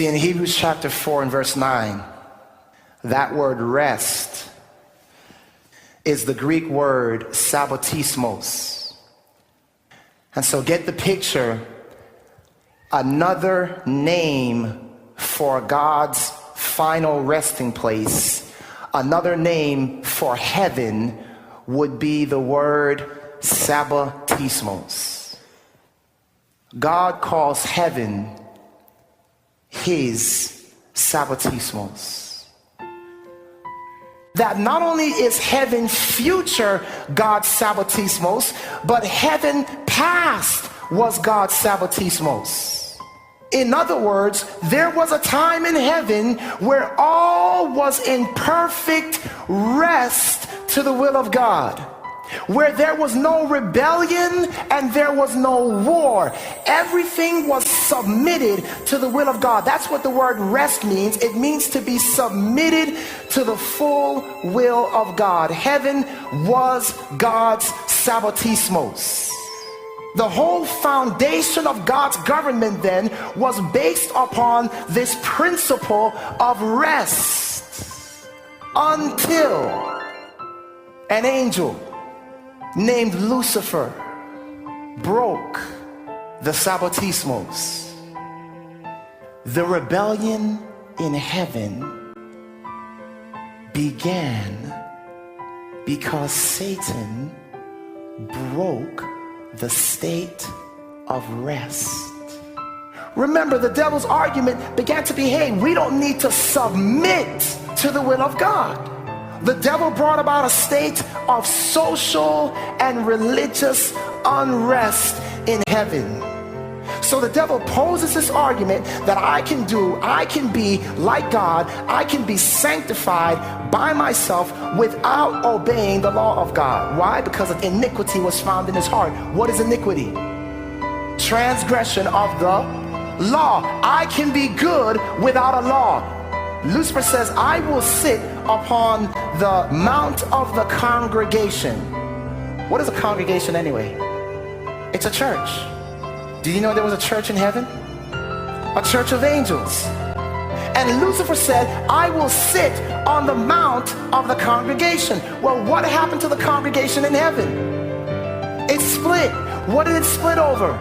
See, in Hebrews chapter 4 and verse 9, that word rest is the Greek word Sabbatismos. And so get the picture. Another name for God's final resting place, another name for heaven would be the word Sabbatismos. God calls heaven his Sabbatismos. That not only is heaven future God's Sabbatismos, but heaven past was God's Sabbatismos. In other words, there was a time in heaven where all was in perfect rest to the will of God, where there was no rebellion and there was no war. Everything was submitted to the will of God. That's what the word rest means. It means to be submitted to the full will of God. Heaven was God's Sabbatismos. The whole foundation of God's government then was based upon this principle of rest until an angel named Lucifer broke the Sabbatismos. The rebellion in heaven began because Satan broke the state of rest. Remember, the devil's argument began to be, hey, we don't need to submit to the will of God. The devil brought about a state of social and religious unrest in heaven. So the devil poses this argument that I can be like God, I can be sanctified by myself without obeying the law of God. Why? Because iniquity was found in his heart. What is iniquity? Transgression of the law. I can be good without a law. Lucifer says, I will sit upon the mount of the congregation. What is a congregation anyway? It's a church. Did you know there was a church in heaven? A church of angels. And Lucifer said, I will sit on the mount of the congregation. Well, what happened to the congregation in heaven? It split. What did it split over?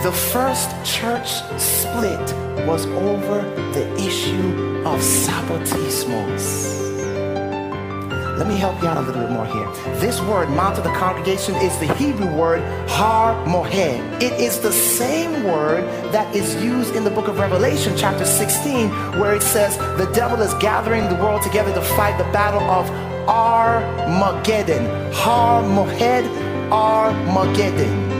The first church split was over the issue of Sabbatismos. Let me help you out a little bit more here. This word, mount of the congregation, is the Hebrew word har mohed. It is the same word that is used in the book of Revelation, chapter 16, where it says the devil is gathering the world together to fight the battle of Armageddon. Har mohed, Armageddon.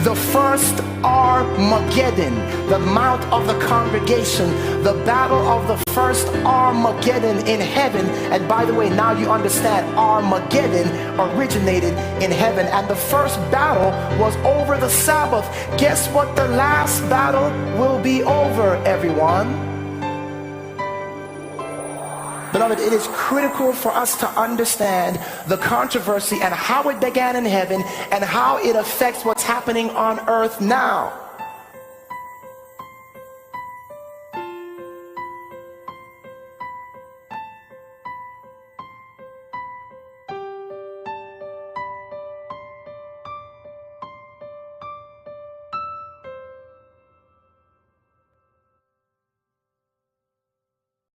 The first Armageddon, the mount of the congregation, the battle of the first Armageddon in heaven. And by the way, now you understand, Armageddon originated in heaven, and the first battle was over the Sabbath. Guess what? The last battle will be over, everyone. Beloved, it is critical for us to understand the controversy and how it began in heaven and how it affects what's happening on earth now.